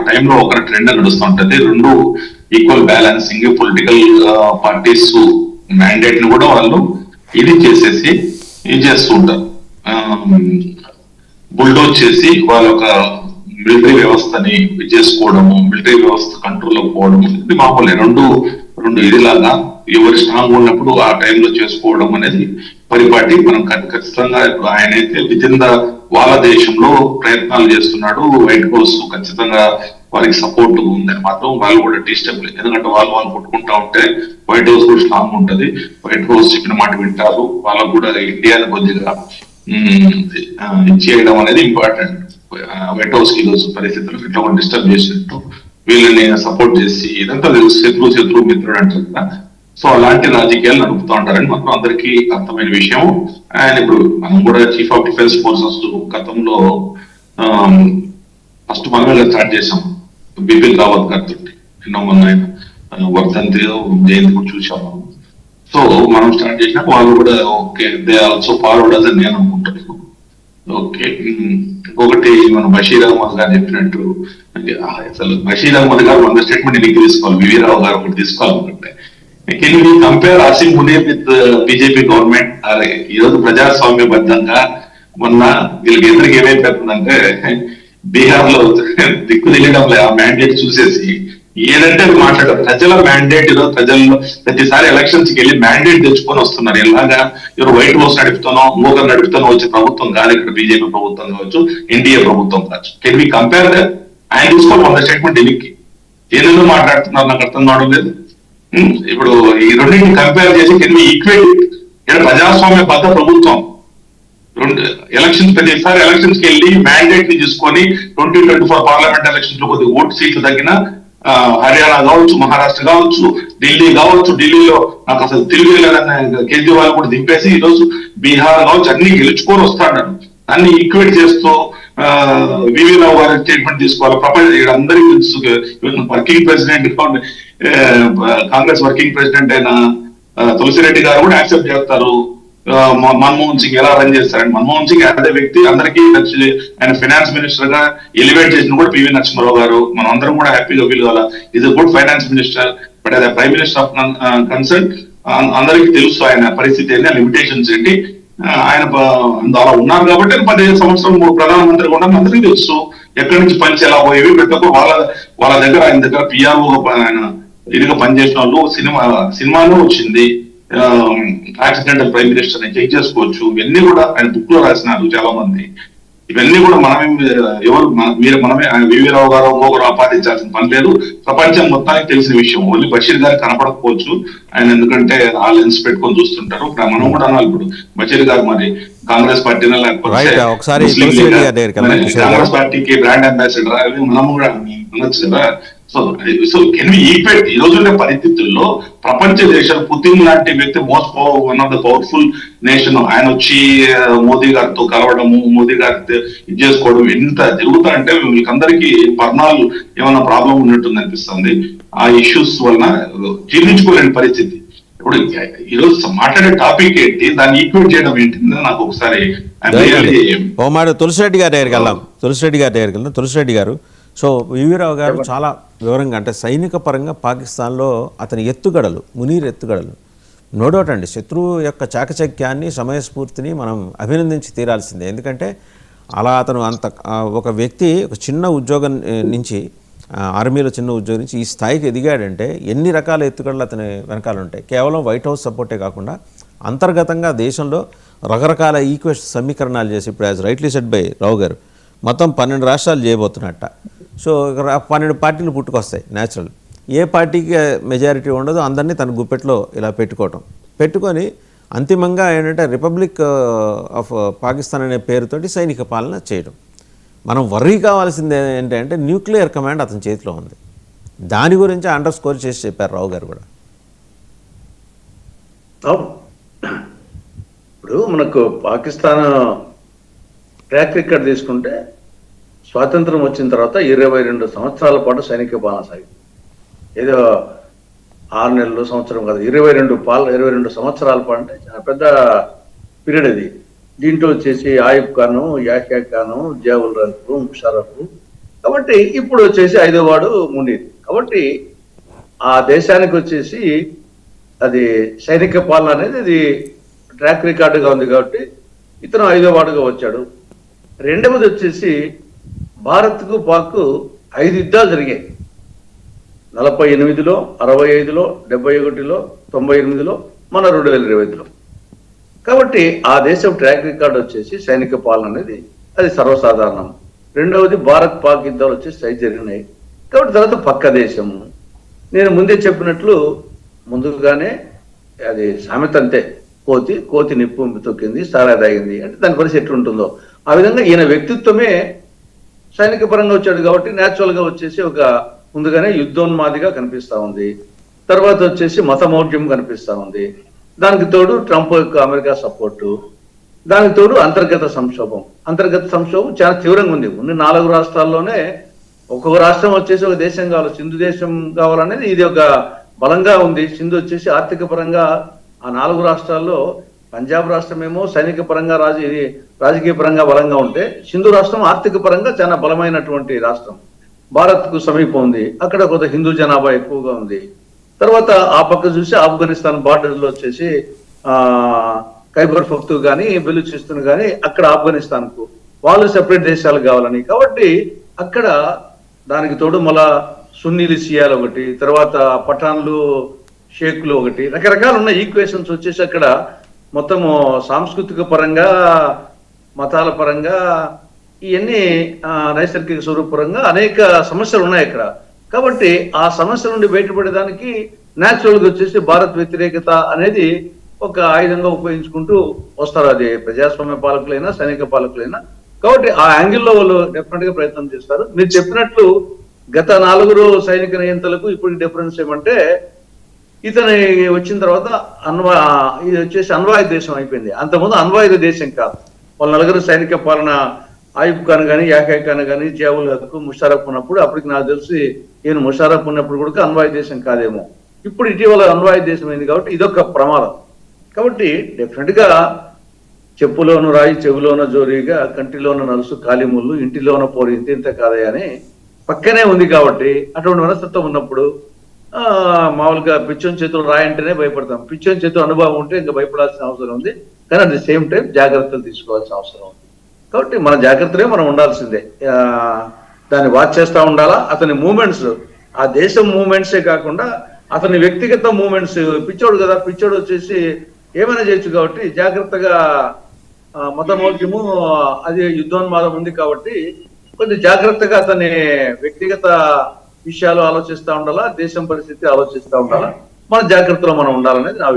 టైంలో ఒక ట్రెండ్ నడుస్తూ ఉంటుంది. రెండు equal balancing political parties mandate ని కూడా వాళ్ళు ఇది చేసేసి ఇది చేస్తూ ఉంటారు, బుల్డోజ్ చేసి వాళ్ళ ఒక మిలిటరీ వ్యవస్థని చేసుకోవడము, మిలిటరీ వ్యవస్థ కంట్రోల్లో పోవడం ఇది మామూలే. రెండు ఇదిలాగా ఎవరు స్ట్రాంగ్ ఉన్నప్పుడు ఆ టైంలో చేసుకోవడం అనేది పరిపాటి. మనం ఖచ్చితంగా ఇప్పుడు ఆయన అయితే విదిన్ వాళ్ళ దేశంలో ప్రయత్నాలు చేస్తున్నాడు. వైట్ హౌస్ ఖచ్చితంగా వారికి సపోర్ట్ ఉందని మాత్రం వాళ్ళు కూడా డిస్టర్బ్ లేదు. ఎందుకంటే వాళ్ళు కొట్టుకుంటా ఉంటే వైట్ హౌస్ కూడా స్ట్రాంగ్ ఉంటది. వైట్ హౌస్ చెప్పిన మాట వింటారు. వాళ్ళకు కూడా ఇండియాని కొద్దిగా చేయడం అనేది ఇంపార్టెంట్. వైట్ హౌస్ కి ఈరోజు పరిస్థితులు ఇట్లా కూడా డిస్టర్బ్ చేసినట్టు వీళ్ళని సపోర్ట్ చేసి ఇదంతా శత్రు మిత్రుడు అంటారు కదా. సో అలాంటి రాజకీయాలు నడుపుతూ ఉంటారని మాత్రం అందరికీ అర్థమైన విషయం. ఆయన ఇప్పుడు మనం కూడా చీఫ్ ఆఫ్ డిఫెన్స్ ఫోర్సెస్ గతంలో ఫస్ట్ మనమే స్టార్ట్ చేసాం బిపిన్ రావత్ గారితో. నిన్న మొన్న ఆయన వర్ధంతి జయంతి కూడా చూసాము. సో మనం స్టార్ట్ చేసినాక వాళ్ళు కూడా ఓకే దే ఆల్సో ఫార్వర్డ్ అని నేను అనుకుంటాను. ఓకే, ఇంకొకటి మన బషీర్ అహ్మద్ గారు చెప్పినట్టు అసలు బషీర్ అహ్మద్ గారు మన స్టేట్మెంట్ ఎన్నిక తీసుకోవాలి, వివి రావు గారు ఒకటి తీసుకోవాలనుకుంటే can we compare Asim Munir with BJP government? ఈరోజు ప్రజాస్వామ్యబద్ధంగా మొన్న వీళ్ళకి ఎదురుకి ఏమైపోతుందంటే బీహార్ లో దిక్కు తెలియడం లేదు. ఆ మ్యాండేట్ చూసేసి ఏదంటే అది మాట్లాడారు. ప్రజల మ్యాండేట్ ఈరోజు ప్రజల్లో ప్రతిసారి ఎలక్షన్స్ కి వెళ్ళి మ్యాండేట్ తెచ్చుకొని వస్తున్నారు. ఇలాగా ఎవరు వైట్ హౌస్ నడుపుతానో ఇంకొకరు నడుపుతానో వచ్చే ప్రభుత్వం కాదు. ఇక్కడ బీజేపీ ప్రభుత్వం కావచ్చు, ఎన్డీఏ ప్రభుత్వం కావచ్చు. Can we compare that? ఆయన తీసుకోవాలి మన స్టేట్మెంట్ ఎన్నికకి ఏదేదో మాట్లాడుతున్నారు, నాకు అర్థం కావడం లేదు. ఇప్పుడు ఈ రెండింటిని కంపేర్ చేసి కెన్ వి ఈక్వేట్? ఇక్కడ ప్రజాస్వామ్య బద్ద ప్రభుత్వం ఎలక్షన్స్ ప్రతిసారి ఎలక్షన్స్ కి వెళ్ళి మ్యాండేట్ ని తీసుకొని 2024 పార్లమెంట్ ఎలక్షన్స్ లో కొద్దిగా ఓటు సీట్లు తగ్గిన హర్యానా కావచ్చు, మహారాష్ట్ర కావచ్చు, ఢిల్లీ కావచ్చు, ఢిల్లీలో నాకు అసలు తెలుగు కేజ్రీవాల్ కూడా దింపేసి ఈరోజు బీహార్ కావచ్చు అన్ని గెలుచుకొని వస్తాడు. అన్ని ఈక్వేట్ చేస్తూ వివి రావు గారి స్టేట్మెంట్ తీసుకోవాలి. ప్రపంచ అందరికీ తెలుసు working president Congress working president అయిన తులసిరెడ్డి గారు కూడా యాక్సెప్ట్ చేస్తారు మన్మోహన్ సింగ్ ఎలా రన్ చేస్తారని. మన్మోహన్ సింగ్ అదే వ్యక్తి అందరికీ నచ్చి ఆయన ఫైనాన్స్ మినిస్టర్ గా ఎలివేట్ చేసిన కూడా పివి నరసింహారావు గారు. మనం అందరం కూడా హ్యాపీగా ఫీల్ కావాలా, ఇది గుడ్ ఫైనాన్స్ మినిస్టర్. బట్ అదే ప్రైమ్ మినిస్టర్ ఆఫ్ కన్సర్న్ అందరికీ తెలుసు ఆయన పరిస్థితి ఏంటి, లిమిటేషన్స్ ఏంటి. ఆయన అలా ఉన్నారు కాబట్టి 15 సంవత్సరం ప్రధానమంత్రి కూడా అందరికీ తెలుసు ఎక్కడి నుంచి పంచి ఎలా పోయేవి. ప్రతి ఒక్క వాళ్ళ దగ్గర ఆయన దగ్గర పిఆర్ఓగా ఆయన ఇదిగా పనిచేసిన వాళ్ళు సినిమాలో వచ్చింది యాక్సిడెంటల్ ప్రైమ్ మినిస్టర్ ని చెక్ చేసుకోవచ్చు. ఇవన్నీ కూడా ఆయన బుక్ లో రాసినారు చాలా మంది. ఇవన్నీ కూడా మనమే వివి రావు గారు ఇంకొకరు ఆపాదించాల్సిన పని లేదు. ప్రపంచం మొత్తానికి తెలిసిన విషయం. ఓన్లీ బషీర్ గారు కనపడకపోవచ్చు ఆయన, ఎందుకంటే ఆ లెన్స్ పెట్టుకొని చూస్తుంటారు. మనం కూడా అనాలి ఇప్పుడు బషీర్ గారు మరి కాంగ్రెస్ పార్టీనా లేకపోతే కాంగ్రెస్ పార్టీకి బ్రాండ్ అంబాసిడర్ అవి మనం కూడా అనొచ్చు కదా. So can we equate? ఈ రోజున్న పరిస్థితుల్లో ప్రపంచ దేశాలు పుతిన్ లాంటి వ్యక్తి one of the powerful nation ఆయన వచ్చి మోదీ గారితో కలవడము, మోదీ గారితో ఇది చేసుకోవడం ఎంత జరుగుతా అంటే వీళ్ళకందరికీ పర్నాలు ఏమైనా ప్రాబ్లం ఉన్నట్టుంది అనిపిస్తుంది. ఆ ఇష్యూస్ వలన జీర్ణించుకోలేని పరిస్థితి. ఇప్పుడు ఈరోజు మాట్లాడే టాపిక్ ఏంటి, దాన్ని ఈక్వేట్ చేయడం ఏంటి నాకు ఒకసారి తులసిరెడ్డి గారి దగ్గరికి వెళ్దాం. తులసిరెడ్డి గారు సో వివి రావు గారు చాలా వివరంగా అంటే సైనిక పరంగా పాకిస్తాన్లో అతని ఎత్తుగడలు, మునీర్ ఎత్తుగడలు నో డౌట్ అండి. శత్రువు యొక్క చాకచక్యాన్ని, సమయస్ఫూర్తిని మనం అభినందించి తీరాల్సిందే. ఎందుకంటే అలా అతను ఒక వ్యక్తి ఒక చిన్న ఉద్యోగం నుంచి ఆర్మీలో చిన్న ఉద్యోగం నుంచి ఈ స్థాయికి ఎదిగాడంటే ఎన్ని రకాల ఎత్తుగడలు అతని వెనకాల ఉంటాయి. కేవలం వైట్ హౌస్ సపోర్టే కాకుండా అంతర్గతంగా దేశంలో రకరకాల ఈక్వేషన్ సమీకరణాలు చేసి ఇప్పుడు యాజ్ రైట్లీ సెడ్ బై రావు గారు మొత్తం 12 రాష్ట్రాలు చేయబోతున్నట్ట. సో 12 పార్టీలు పుట్టుకొస్తాయి న్యాచురల్. ఏ పార్టీకి మెజారిటీ ఉండదో అందరినీ తన గుప్పెట్లో ఇలా పెట్టుకొని అంతిమంగా ఏంటంటే రిపబ్లిక్ ఆఫ్ పాకిస్తాన్ అనే పేరుతోటి సైనిక పాలన చేయడం. మనం వర్రీ కావాల్సింది ఏంటంటే న్యూక్లియర్ కమాండ్ అతని చేతిలో ఉంది. దాని గురించి అండర్ స్కోర్ చేసి చెప్పారు రావు గారు కూడా. ఇప్పుడు మనకు పాకిస్తాన్ ట్రాక్ రికార్డ్ తీసుకుంటే స్వాతంత్రం వచ్చిన తర్వాత 22 సంవత్సరాల పాటు సైనిక పాలన సాగింది. ఏదో 6 నెలలు సంవత్సరం కాదు, 22 సంవత్సరాల పాటు అంటే చాలా పెద్ద పీరియడ్ అది. దీంట్లో వచ్చేసి ఆయుబ్ ఖాను, యాహ్యా ఖాను, జియావుల్ రహీం, ముషర్రఫ్ కాబట్టి ఇప్పుడు వచ్చేసి 5వ వాడు మునీర్. కాబట్టి ఆ దేశానికి వచ్చేసి అది సైనిక పాలన అనేది అది ట్రాక్ రికార్డుగా ఉంది కాబట్టి ఇతను 5వ వాడుగా వచ్చాడు. రెండవది వచ్చేసి భారత్కు పాక్ 5 యుద్ధాలు జరిగాయి. 48లో, 65లో, 71లో, 98లో, మన 2025లో. కాబట్టి ఆ దేశం ట్రాక్ రికార్డ్ వచ్చేసి సైనిక పాలన అనేది అది సర్వసాధారణం. రెండవది భారత్ పాక్ యుద్ధాలు వచ్చేసి 5 జరిగినాయి. కాబట్టి తర్వాత పక్క దేశము. నేను ముందే చెప్పినట్లు ముందుగానే అది సామెత అంతే, కోతి నిప్పు తొక్కింది సారా తాగింది అంటే దాని పరిస్థితి ఎట్లుంటుందో ఆ విధంగా ఈయన వ్యక్తిత్వమే సైనిక పరంగా వచ్చాడు కాబట్టి న్యాచురల్ గా వచ్చేసి ఒక ముందుగానే యుద్ధోన్మాదిగా కనిపిస్తా ఉంది. తర్వాత వచ్చేసి మతమౌఢ్యం కనిపిస్తా ఉంది. దానికి తోడు ట్రంప్ యొక్క అమెరికా సపోర్టు, దానికి తోడు అంతర్గత సంక్షోభం చాలా తీవ్రంగా ఉంది. ఉన్న 4 రాష్ట్రాల్లోనే ఒక్కొక్క రాష్ట్రం వచ్చేసి ఒక దేశం కావాలి, సింధు దేశం కావాలనేది ఇది ఒక బలంగా ఉంది. సింధు వచ్చేసి ఆర్థిక పరంగా ఆ 4 రాష్ట్రాల్లో పంజాబ్ రాష్ట్రం ఏమో సైనిక పరంగా రాజకీయ పరంగా బలంగా ఉంటే సింధు రాష్ట్రం ఆర్థిక పరంగా చాలా బలమైనటువంటి రాష్ట్రం. భారత్ కు సమీపం ఉంది, అక్కడ కొంత హిందూ జనాభా ఎక్కువగా ఉంది. తర్వాత ఆ పక్క చూసి ఆఫ్ఘనిస్తాన్ బార్డర్ లో వచ్చేసి ఖైబర్ పఖ్తూన్ కానీ బెలూచిస్తాన్ కానీ అక్కడ ఆఫ్ఘనిస్తాన్ కు వాళ్ళు సెపరేట్ దేశాలు కావాలని. కాబట్టి అక్కడ దానికి తోడు మళ్ళా సున్నీలు షియాలు ఒకటి, తర్వాత పఠాన్లు షేక్లు ఒకటి, రకరకాల ఉన్న ఈక్వేషన్స్ వచ్చేసి అక్కడ మొత్తము సాంస్కృతిక పరంగా మతాల పరంగా ఇవన్నీ నైసర్గిక స్వరూపరంగా అనేక సమస్యలు ఉన్నాయి అక్కడ. కాబట్టి ఆ సమస్యల నుండి బయటపడేదానికి న్యాచురల్ గా వచ్చేసి భారత్ వ్యతిరేకత అనేది ఒక ఆయుధంగా ఉపయోగించుకుంటూ వస్తారు. అది ప్రజాస్వామ్య పాలకులైనా సైనిక పాలకులైనా. కాబట్టి ఆ యాంగిల్లో వాళ్ళు డెఫినెట్ గా ప్రయత్నం చేస్తారు. మీరు చెప్పినట్లు గత 4 సైనిక నియంత్రణలకు ఇప్పుడు డిఫరెన్స్ ఏమంటే ఇతను వచ్చిన తర్వాత ఇది వచ్చేసి అణ్వాయుధ దేశం అయిపోయింది. అంతకుముందు అణ్వాయుధ దేశం కాదు. వాళ్ళ 4 సైనిక పాలన ఆయుబ్ ఖాన్ కానీ యాహ్యా ఖాన్ కానీ జియావుల్ హక్ ముషారఫ్ ఉన్నప్పుడు, అప్పటికి నాకు తెలిసి ఈయన ముషారఫ్ ఉన్నప్పుడు కూడా అణ్వాయుధ దేశం కాదేమో. ఇప్పుడు ఇటీవల అణ్వాయుధ దేశం అయింది కాబట్టి ఇదొక ప్రమాదం. కాబట్టి డెఫినెట్ గా చెప్పులోను రాయి చెవిలోన జోరీగా కంటిలోన నలుసు కాలిముళ్ళు ఇంటిలోన పోరు ఇంత కాదే అని పక్కనే ఉంది. కాబట్టి అటువంటి మనస్తత్వం ఉన్నప్పుడు మామూలుగా పిచ్చోని చేతులు రాయంటేనే భయపడతాం. పిచ్చోని చేతులు అనుభవం ఉంటే ఇంకా భయపడాల్సిన అవసరం ఉంది. కానీ అట్ ది సేమ్ టైం జాగ్రత్తలు తీసుకోవాల్సిన అవసరం ఉంది. కాబట్టి మన జాగ్రత్తలే మనం ఉండాల్సిందే. దాన్ని వాచ్ చేస్తూ ఉండాలా. అతని మూమెంట్స్, ఆ దేశం మూమెంట్సే కాకుండా అతని వ్యక్తిగత మూమెంట్స్. పిచ్చోడు కదా, పిచ్చోడు వచ్చేసి ఏమైనా చేయొచ్చు కాబట్టి జాగ్రత్తగా మతమౌఢ్యము అది యుద్ధోన్మాదం ఉంది కాబట్టి కొంచెం జాగ్రత్తగా అతని వ్యక్తిగత విషయాలు ఆలోచిస్తూ ఉండాలా, దేశం పరిస్థితి ఆలోచిస్తూ ఉండాలా, మన జాగ్రత్తలో మనం ఉండాలనేది నా